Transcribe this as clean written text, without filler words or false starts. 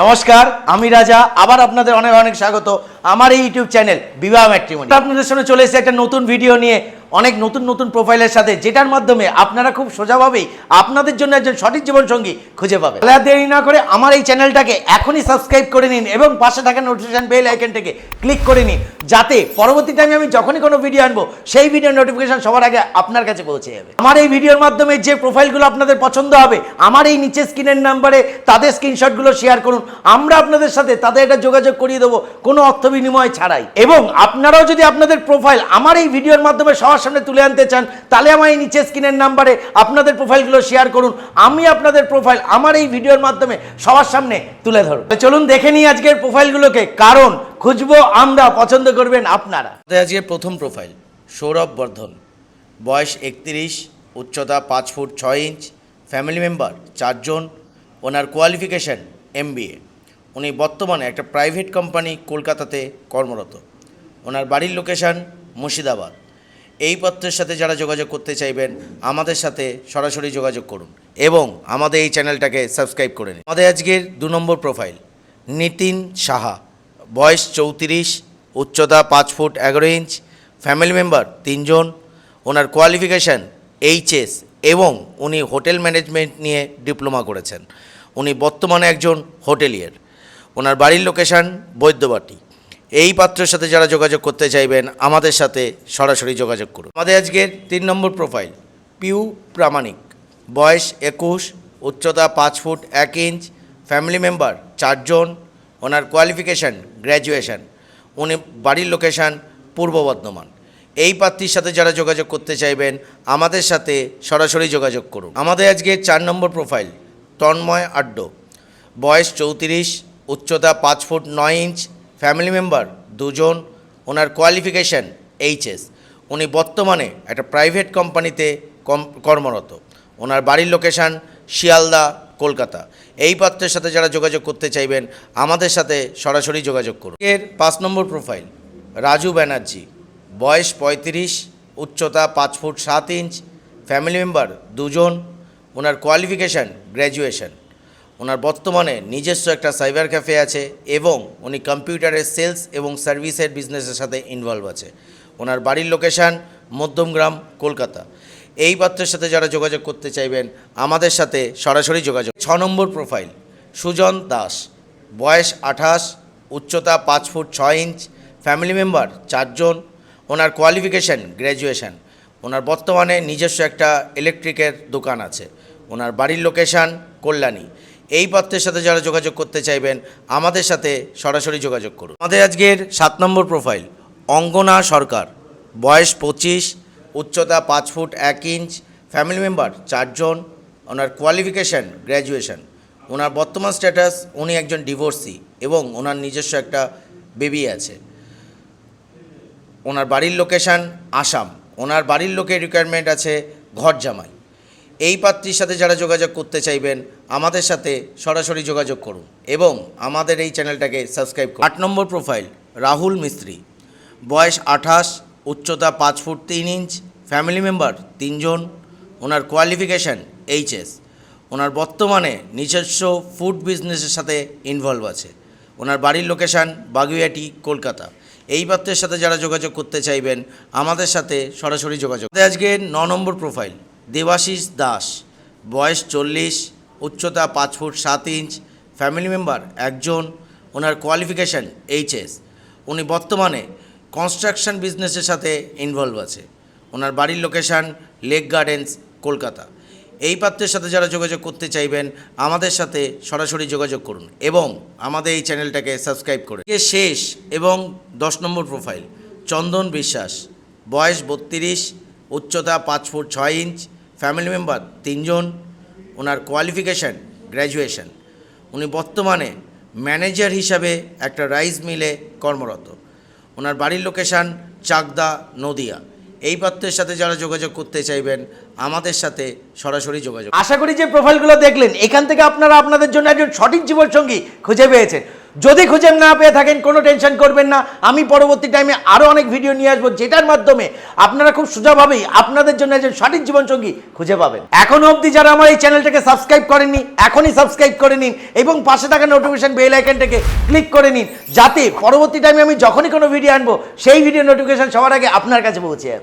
নমস্কার, আমি রাজা। আবার আপনাদের অনেক অনেক স্বাগত আমার এই ইউটিউব চ্যানেল বিবাহ ম্যাট্রিমনি। আপনাদের সামনে চলে এসেছে একটা নতুন ভিডিও নিয়ে, অনেক নতুন নতুন প্রোফাইলের সাথে, যেটার মাধ্যমে আপনারা খুব সোজাভাবেই আপনাদের জন্য একজন সঠিক জীবনসঙ্গী খুঁজে পাবেন। তাহলে আর দেরি না করে আমার এই চ্যানেলটাকে এখনই সাবস্ক্রাইব করে নিন এবং পাশে থাকা নোটিফিকেশন বেল আইকনটাকে ক্লিক করে নিন, যাতে পরবর্তী টাইমে আমি যখনই কোনো ভিডিও আনবো সেই ভিডিওর নোটিফিকেশন সবার আগে আপনার কাছে পৌঁছে যাবে। আমার এই ভিডিওর মাধ্যমে যে প্রোফাইলগুলো আপনাদের পছন্দ হবে, আমার এই নিচে স্ক্রিনের নাম্বারে তাদের স্ক্রিনশটগুলো শেয়ার করুন। আমরা আপনাদের সাথে তাদের এটা যোগাযোগ করিয়ে দেবো কোনো অর্থ বিনিময় ছাড়াই। এবং আপনারাও যদি আপনাদের প্রোফাইল আমার এই ভিডিওর মাধ্যমে সবার সামনে তুলে আনতে চান, তাহলে আমার এই নিচে স্ক্রিনের নাম্বারে আপনাদের প্রোফাইলগুলো শেয়ার করুন। আমি আপনাদের প্রোফাইল আমার এই ভিডিওর মাধ্যমে সবার সামনে তুলে ধরুন। চলুন দেখে নিই আজকের প্রোফাইলগুলোকে, কারণ খুঁজবো আমরা, পছন্দ করবেন আপনারা। আজকের প্রথম প্রোফাইল সৌরভ বর্ধন, বয়স 31, উচ্চতা 5 ফুট 6 ইঞ্চ, ফ্যামিলি মেম্বার 4 জন, ওনার কোয়ালিফিকেশন MBA। উনি বর্তমানে একটা প্রাইভেট কোম্পানি কলকাতাতে কর্মরত। ওনার বাড়ির লোকেশান মুর্শিদাবাদ। এই পত্রের সাথে যারা যোগাযোগ করতে চাইবেন আমাদের সাথে সরাসরি যোগাযোগ করুন এবং আমাদের এই চ্যানেলটাকে সাবস্ক্রাইব করে নিন। আমাদের আজকের 2 নম্বর প্রোফাইল নিতিন সাহা, বয়স 34, উচ্চতা 5 ফুট 11 ইঞ্চ, ফ্যামিলি মেম্বার 3 জন, ওনার কোয়ালিফিকেশান HS এবং উনি হোটেল ম্যানেজমেন্ট নিয়ে ডিপ্লোমা করেছেন। উনি বর্তমানে একজন হোটেলিয়ার। ওনার বাড়ির লোকেশান বৈদ্যবাটি। এই পাত্রের সাথে যারা যোগাযোগ করতে চাইবেন আমাদের সাথে সরাসরি যোগাযোগ করুন। আমাদের আজকের 3 নম্বর প্রোফাইল পিউ প্রামাণিক, বয়স 21, উচ্চতা 5 ফুট 1 ইঞ্চ, ফ্যামিলি মেম্বার 4 জন, ওনার কোয়ালিফিকেশান গ্র্যাজুয়েশন। উনি বাড়ির লোকেশান পূর্ব বর্ধমান। এই প্রার্থীর সাথে যারা যোগাযোগ করতে চাইবেন আমাদের সাথে সরাসরি যোগাযোগ করুন। আমাদের আজকের 4 নম্বর প্রোফাইল তন্ময় আড্ড, বয়স 34, উচ্চতা 5 ফুট 9 ইঞ্চ, ফ্যামিলি মেম্বার 2 জন, ওনার কোয়ালিফিকেশান HS। উনি বর্তমানে একটা প্রাইভেট কোম্পানিতে কর্মরত। ওনার বাড়ির লোকেশান শিয়ালদা, কলকাতা। এই পাত্রের সাথে যারা যোগাযোগ করতে চাইবেন আমাদের সাথে সরাসরি যোগাযোগ করুন। এর 5 নম্বর প্রোফাইল রাজু ব্যানার্জি, বয়স 35, উচ্চতা 5 ফুট 7 ইঞ্চ, ফ্যামিলি মেম্বার 2 জন, ওনার কোয়ালিফিকেশান গ্র্যাজুয়েশন। ওনার বর্তমানে নিজস্ব একটা সাইবার ক্যাফে আছে এবং উনি কম্পিউটারের সেলস এবং সার্ভিসের বিজনেসের সাথে ইনভলভ আছে। ওনার বাড়ির লোকেশান মধ্যমগ্রাম, কলকাতা। এই পাত্রের সাথে যারা যোগাযোগ করতে চাইবেন আমাদের সাথে সরাসরি যোগাযোগ। 6 নম্বর প্রোফাইল সুজন দাস, বয়স 28, উচ্চতা 5 ফুট 6 ইঞ্চ, ফ্যামিলি মেম্বার 4 জন, ওনার কোয়ালিফিকেশান গ্র্যাজুয়েশন। ওনার বর্তমানে নিজস্ব একটা ইলেকট্রিকের দোকান আছে। ওনার বাড়ির লোকেশান কল্যাণী। এই পত্রের সাথে যারা যোগাযোগ করতে চাইবেন আমাদের সাথে সরাসরি যোগাযোগ করুন। আমাদের আজকের 7 নম্বর প্রোফাইল অঙ্গনা সরকার, বয়স 25, উচ্চতা 5 ফুট 1 ইঞ্চ, ফ্যামিলি মেম্বার 4 জন, ওনার কোয়ালিফিকেশান গ্র্যাজুয়েশন। ওনার বর্তমান স্ট্যাটাস উনি একজন ডিভোর্সি এবং ওনার নিজস্ব একটা বেবি আছে। ওনার বাড়ির লোকেশান আসাম। ওনার বাড়ির লোকের রিকোয়ারমেন্ট আছে ঘর জামাই। এই পাত্রীর সাথে যারা যোগাযোগ করতে চাইবেন আমাদের সাথে সরাসরি যোগাযোগ করুন এবং আমাদের এই চ্যানেলটাকে সাবস্ক্রাইব করুন। 8 নম্বর প্রোফাইল রাহুল মিস্ত্রি, বয়স 28, উচ্চতা 5 ফুট 3 ইঞ্চ, ফ্যামিলি মেম্বার 3 জন, ওনার কোয়ালিফিকেশান HS। ওনার বর্তমানে নিজস্ব ফুড বিজনেসের সাথে ইনভলভ আছে। ওনার বাড়ির লোকেশান বাগুইয়াটি, কলকাতা। এই পাত্রের সাথে যারা যোগাযোগ করতে চাইবেন আমাদের সাথে সরাসরি যোগাযোগ। আজকে 9 নম্বর প্রোফাইল দেবাশিস দাস, বয়স 40, উচ্চতা 5 ফুট 7 ইঞ্চ, ফ্যামিলি মেম্বার 1 জন, ওনার কোয়ালিফিকেশান HS। উনি বর্তমানে কনস্ট্রাকশন বিজনেসের সাথে ইনভলভ আছে। ওনার বাড়ির লোকেশান লেক গার্ডেন্স, কলকাতা। এই পাত্রের সাথে যারা যোগাযোগ করতে চাইবেন আমাদের সাথে সরাসরি যোগাযোগ করুন এবং আমাদের এই চ্যানেলটাকে সাবস্ক্রাইব করুন। শেষ এবং 10 নম্বর প্রোফাইল চন্দন বিশ্বাস, বয়স 32, উচ্চতা 5 ফুট 6 ইঞ্চ, ফ্যামিলি মেম্বার 3 জন, ওনার কোয়ালিফিকেশান গ্র্যাজুয়েশন। উনি বর্তমানে ম্যানেজার হিসাবে একটা রাইস মিলে কর্মরত। ওনার বাড়ির লোকেশান চাকদা, নদিয়া। এই পাত্রের সাথে যারা যোগাযোগ করতে চাইবেন আমাদের সাথে সরাসরি যোগাযোগ। আশা করি যে প্রোফাইলগুলো দেখলেন এখান থেকে আপনারা আপনাদের জন্য একজন সঠিক জীবনসঙ্গী খুঁজে পেয়েছেন। যদি খুঁজে না পেয়ে থাকেন কোনো টেনশন করবেন না, আমি পরবর্তী টাইমে আরও অনেক ভিডিও নিয়ে আসবো, যেটার মাধ্যমে আপনারা খুব সোজাভাবেই আপনাদের জন্য একজন সঠিক জীবনসঙ্গী খুঁজে পাবেন। এখনো অবধি যারা আমার এই চ্যানেলটাকে সাবস্ক্রাইব করেননি, এখনই সাবস্ক্রাইব করে নিন এবং পাশে থাকা নোটিফিকেশন বেল আইকনটাকে ক্লিক করে নিন, যাতে পরবর্তী টাইমে আমি যখনই কোনো ভিডিও আনবো সেই ভিডিও নোটিফিকেশন সবার আগে আপনার কাছে পৌঁছে যাবে।